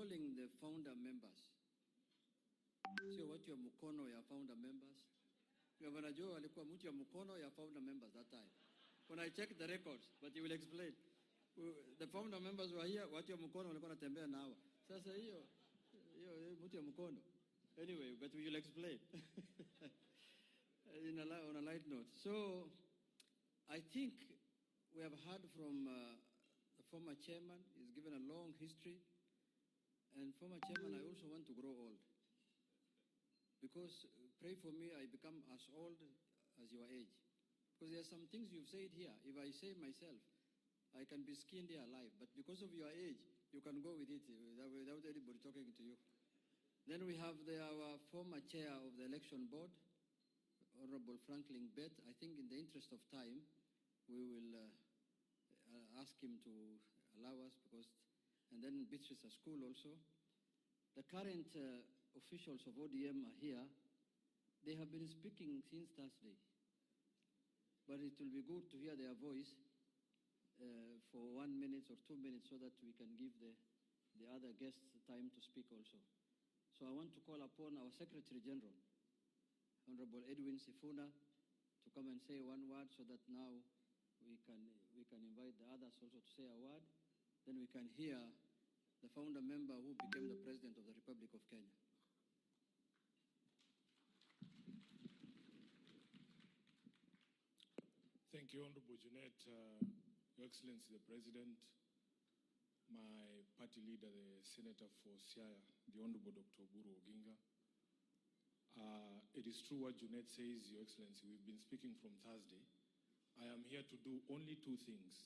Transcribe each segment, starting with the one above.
calling the founder members. Sio watu ya mkono ya founder members. Governor Joe alikuwa mtu ya mkono ya founder members that time. When I checked the records, but he will explain. The founder members were here, watu ya mkono walikuwa wanatembea na hawa. Sasa hiyo mtu ya mkono. Anyway, but we will explain. On a light note. So, I think we have heard from the former chairman. He's given a long history. And former chairman, I also want to grow old. Because pray for me, I become as old as your age. Because there are some things you've said here. If I say myself, I can be skinned here alive. But because of your age, you can go with it without anybody talking to you. Then we have our former chair of the election board, Honorable Franklin Bett. I think in the interest of time, we will ask him to allow us and then Beatrice at school also. The current officials of ODM are here. They have been speaking since Thursday. But it will be good to hear their voice for 1 minute or 2 minutes so that we can give the other guests time to speak also. So I want to call upon our Secretary General, Honorable Edwin Sifuna, to come and say one word so that now we can invite the others also to say a word. Then we can hear the founder member who became the President of the Republic of Kenya. Thank you, Honorable Jeanette, Your Excellency the President, my party leader, the Senator for Siaya, the Honorable Dr. Oburu Oginga. It is true what Jeanette says, Your Excellency. We've been speaking from Thursday. I am here to do only two things.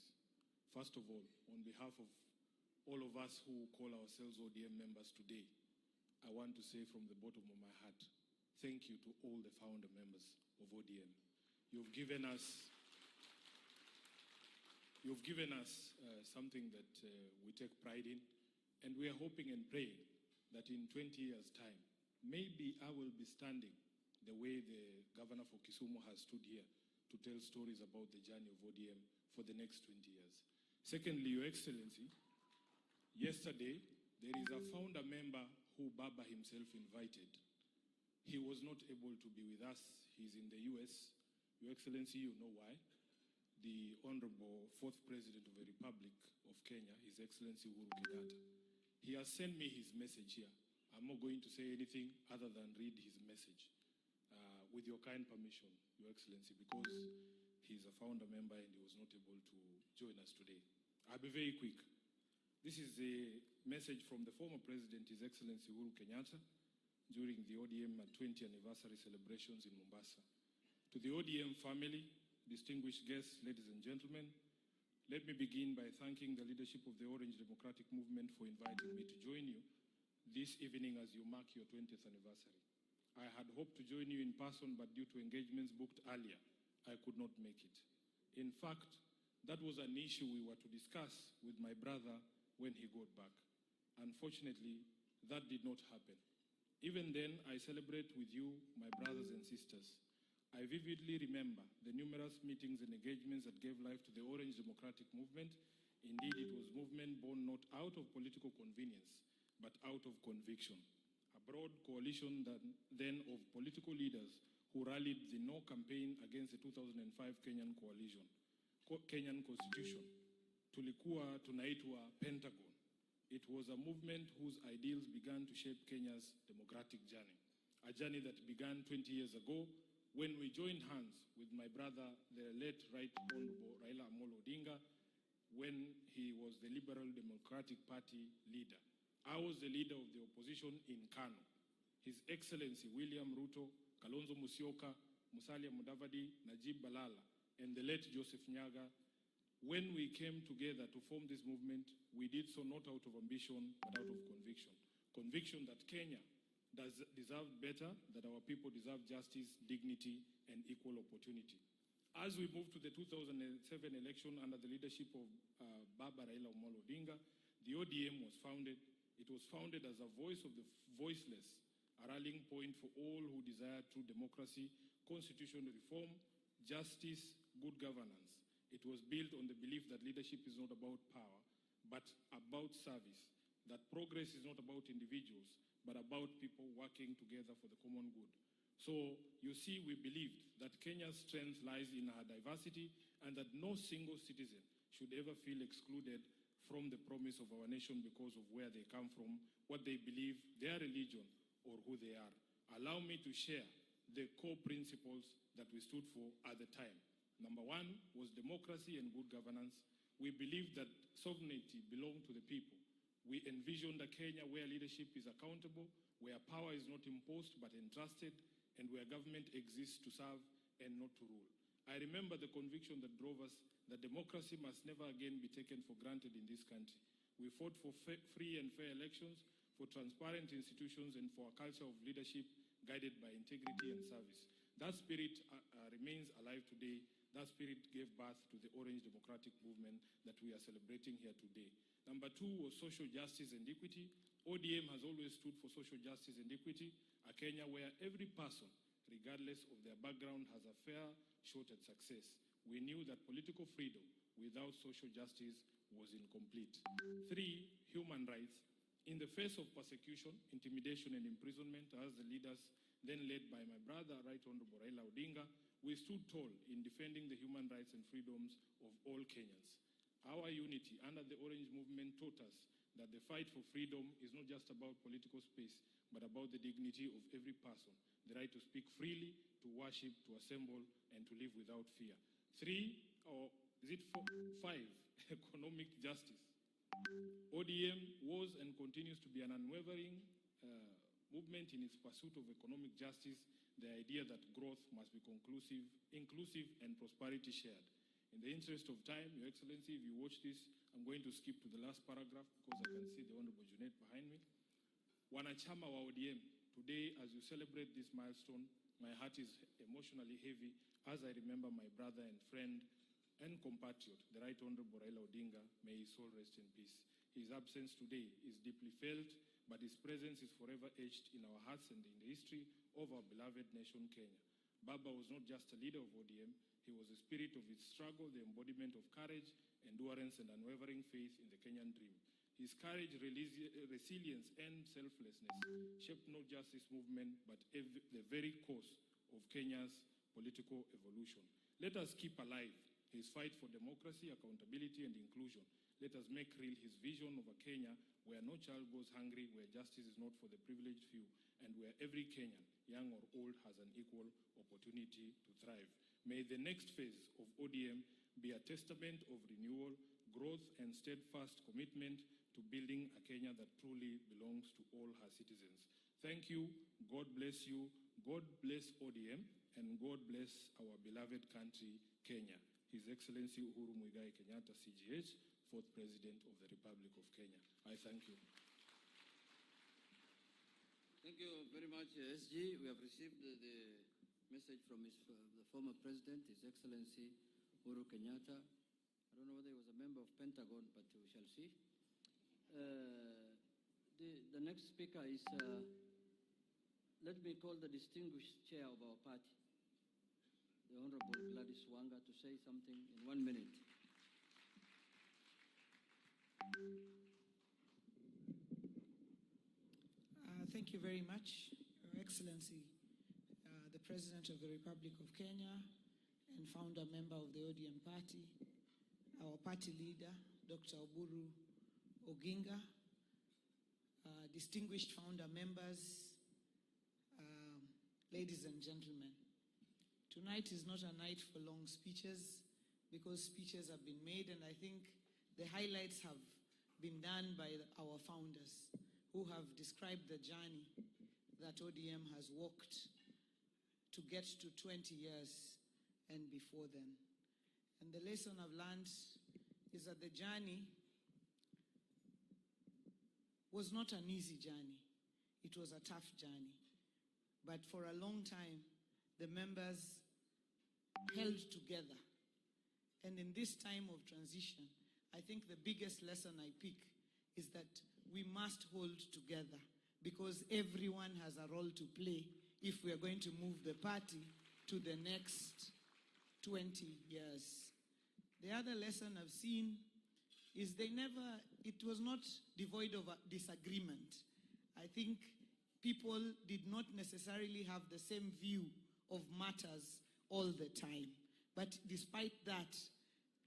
First of all, on behalf of all of us who call ourselves ODM members today, I want to say from the bottom of my heart, thank you to all the founder members of ODM. You've given us something that we take pride in, and we are hoping and praying that in 20 years' time, maybe I will be standing the way the governor for Kisumu has stood here to tell stories about the journey of ODM for the next 20 years. Secondly, Your Excellency, yesterday, there is a founder member who Baba himself invited. He was not able to be with us. He's in the US. Your Excellency, you know why. The Honorable Fourth President of the Republic of Kenya, His Excellency Uhuru Kenyatta. He has sent me his message here. I'm not going to say anything other than read his message. With your kind permission, Your Excellency, because he's a founder member and he was not able to join us today. I'll be very quick. This is a message from the former President, His Excellency Uhuru Kenyatta, during the ODM 20th anniversary celebrations in Mombasa. To the ODM family, distinguished guests, ladies and gentlemen, let me begin by thanking the leadership of the Orange Democratic Movement for inviting me to join you this evening as you mark your 20th anniversary. I had hoped to join you in person, but due to engagements booked earlier, I could not make it. In fact, that was an issue we were to discuss with my brother when he got back. Unfortunately, that did not happen. Even then, I celebrate with you, my brothers and sisters. I vividly remember the numerous meetings and engagements that gave life to the Orange Democratic Movement. Indeed, it was a movement born not out of political convenience, but out of conviction. A broad coalition then of political leaders who rallied the No campaign against the 2005 Kenyan Constitution. Tulikuwa tunaitwa Pentagon. It was a movement whose ideals began to shape Kenya's democratic journey. A journey that began 20 years ago when we joined hands with my brother, the late Right Honorable Raila Amolo Odinga, when he was the Liberal Democratic Party leader. I was the leader of the opposition in Kano. His Excellency William Ruto, Kalonzo Musyoka, Musalia Mudavadi, Najib Balala, and the late Joseph Nyaga. When we came together to form this movement, we did so not out of ambition, but out of conviction. Conviction that Kenya deserve better, that our people deserve justice, dignity, and equal opportunity. As we moved to the 2007 election under the leadership of Baba Raila Amolo Odinga, the ODM was founded. It was founded as a voice of the voiceless, a rallying point for all who desire true democracy, constitutional reform, justice, good governance. It was built on the belief that leadership is not about power, but about service. that progress is not about individuals, but about people working together for the common good. So you see, we believed that Kenya's strength lies in her diversity and that no single citizen should ever feel excluded from the promise of our nation because of where they come from, what they believe, their religion, or who they are. Allow me to share the core principles that we stood for at the time. Number one was democracy and good governance. We believed that sovereignty belonged to the people. We envisioned a Kenya where leadership is accountable, where power is not imposed but entrusted, and where government exists to serve and not to rule. I remember the conviction that drove us that democracy must never again be taken for granted in this country. We fought for free and fair elections, for transparent institutions, and for a culture of leadership guided by integrity and service. That spirit remains alive today. That spirit gave birth to the Orange Democratic Movement that we are celebrating here today. Number two was social justice and equity. ODM has always stood for social justice and equity, a Kenya where every person, regardless of their background, has a fair shot at success. We knew that political freedom without social justice was incomplete. Three, human rights. In the face of persecution, intimidation, and imprisonment, as the leaders then led by my brother, Right Honorable Raila Odinga, we stood tall in defending the human rights and freedoms of all Kenyans. Our unity under the Orange Movement taught us that the fight for freedom is not just about political space, but about the dignity of every person, the right to speak freely, to worship, to assemble, and to live without fear. Three, or is it four, five, economic justice. ODM was and continues to be an unwavering movement in its pursuit of economic justice, the idea that growth must be inclusive, and prosperity shared. In the interest of time, Your Excellency, if you watch this, I'm going to skip to the last paragraph because I can see the Honorable Junet behind me. Wanachama wa ODM, today as you celebrate this milestone, my heart is emotionally heavy as I remember my brother and friend and compatriot, the Right Honorable Raila Odinga, may his soul rest in peace. His absence today is deeply felt, but his presence is forever etched in our hearts and in the history of our beloved nation, Kenya. Baba was not just a leader of ODM, he was the spirit of its struggle, the embodiment of courage, endurance, and unwavering faith in the Kenyan dream. His courage, resilience, and selflessness shaped not just this movement, but the very course of Kenya's political evolution. Let us keep alive his fight for democracy, accountability, and inclusion. Let us make real his vision of a Kenya where no child goes hungry, where justice is not for the privileged few, and where every Kenyan, young or old, has an equal opportunity to thrive. May the next phase of ODM be a testament of renewal, growth, and steadfast commitment to building a Kenya that truly belongs to all her citizens. Thank you. God bless you. God bless ODM, and God bless our beloved country, Kenya. His Excellency Uhuru Muigai Kenyatta, CGH, 4th President of the Republic of Kenya. I thank you. Thank you very much, SG. We have received the message from the former president, His Excellency Uhuru Kenyatta. I don't know whether he was a member of Pentagon, but we shall see. The next speaker is, let me call the distinguished chair of our party, the Honorable Gladys Wanga, to say something in 1 minute. Thank you very much, Your Excellency, the President of the Republic of Kenya and founder member of the ODM party, our party leader, Dr. Oburu Oginga, distinguished founder members, ladies and gentlemen. Tonight is not a night for long speeches because speeches have been made, and I think the highlights have been done by our founders who have described the journey that ODM has walked to get to 20 years and before then. And the lesson I've learned is that the journey was not an easy journey. It was a tough journey. But for a long time, the members held together. And in this time of transition, I think the biggest lesson I pick is that we must hold together because everyone has a role to play if we are going to move the party to the next 20 years. The other lesson I've seen is they never it was not devoid of a disagreement. I think people did not necessarily have the same view of matters all the time. But despite that,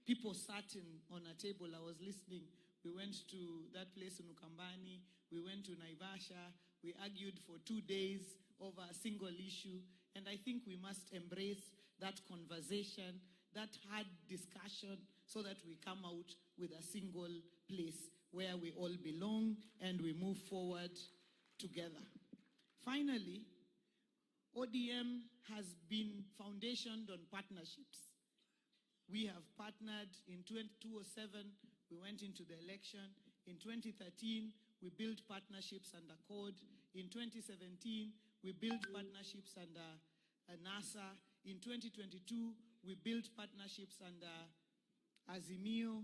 people sat on a table. I was listening. We went to that place in Ukambani. We went to Naivasha. We argued for 2 days over a single issue. And I think we must embrace that conversation, that hard discussion, so that we come out with a single place where we all belong and we move forward together. Finally, ODM has been foundationed on partnerships. We have partnered in 2007, we went into the election. In 2013, we built partnerships under CODE. In 2017, we built partnerships under NASA. In 2022, we built partnerships under Azimio.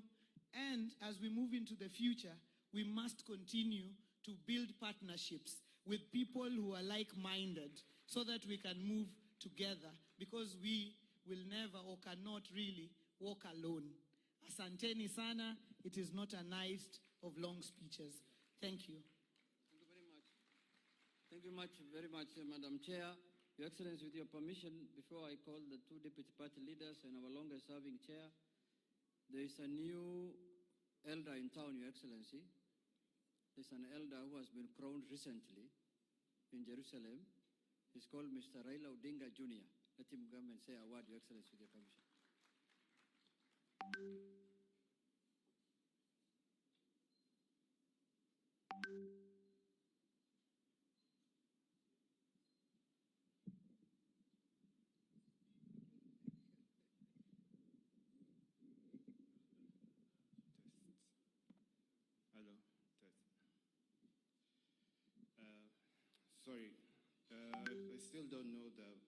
And as we move into the future, we must continue to build partnerships with people who are like-minded so that we can move together, because we will never or cannot really walk alone. Asanteni sana. It is not a night of long speeches. Thank you. Thank you very much. Thank you very much, Madam Chair. Your Excellency, with your permission, before I call the two deputy party leaders and our longest-serving chair, there is a new elder in town, Your Excellency. There's an elder who has been crowned recently in Jerusalem. He's called Mr. Raila Odinga Jr. Let him come and say a word, Your Excellency, with your permission. Hello, test. Sorry, I still don't know the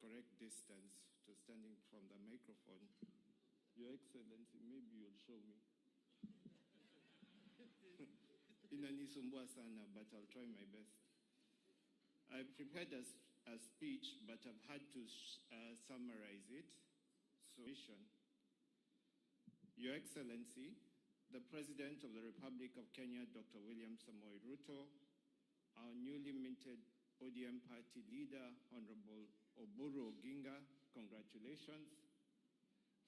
correct distance to standing from the microphone. Your Excellency, maybe you'll show me. Inanisumbua sana, but I'll try my best. I've prepared a speech, but I've had to summarize it. So, Your Excellency, the President of the Republic of Kenya, Dr. William Samoei Ruto, our newly minted ODM party leader, Honorable Oburu Oginga, congratulations.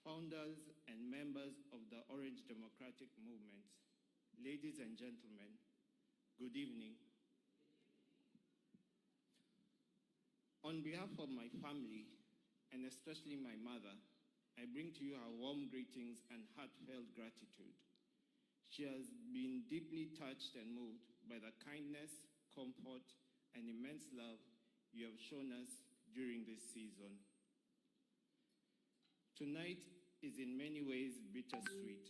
Founders and members of the Orange Democratic Movement, ladies and gentlemen, good evening. On behalf of my family, and especially my mother, I bring to you our warm greetings and heartfelt gratitude. She has been deeply touched and moved by the kindness, comfort, and immense love you have shown us during this season. Tonight is in many ways bittersweet.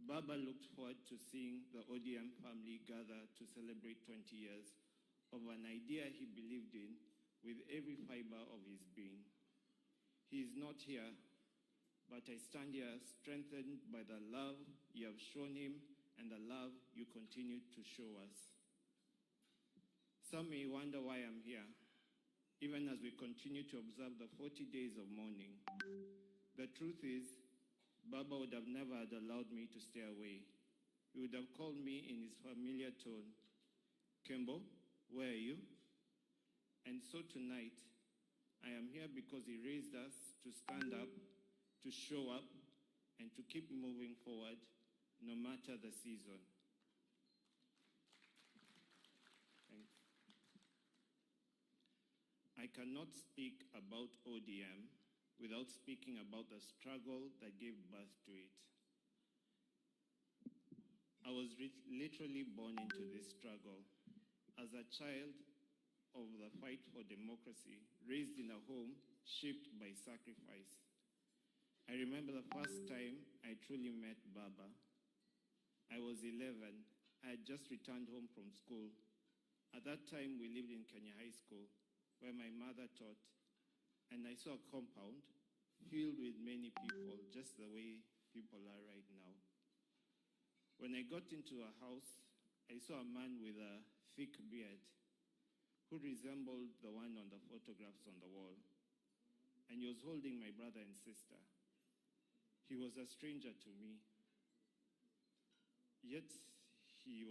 Baba looked forward to seeing the ODM family gather to celebrate 20 years of an idea he believed in with every fiber of his being. He is not here, but I stand here strengthened by the love you have shown him and the love you continue to show us. Some may wonder why I'm here, even as we continue to observe the 40 days of mourning. The truth is, Baba would have never had allowed me to stay away. He would have called me in his familiar tone, Kembo, where are you? And so tonight, I am here because he raised us to stand up, to show up, and to keep moving forward, no matter the season. Thanks. I cannot speak about ODM without speaking about the struggle that gave birth to it. I was literally born into this struggle. As a child of the fight for democracy, raised in a home shaped by sacrifice. I remember the first time I truly met Baba. I was 11. I had just returned home from school. At that time, we lived in Kenya High School, where my mother taught, and I saw a compound filled with many people, just the way people are right now. When I got into a house, I saw a man with a thick beard who resembled the one on the photographs on the wall, and he was holding my brother and sister. He was a stranger to me. Yet he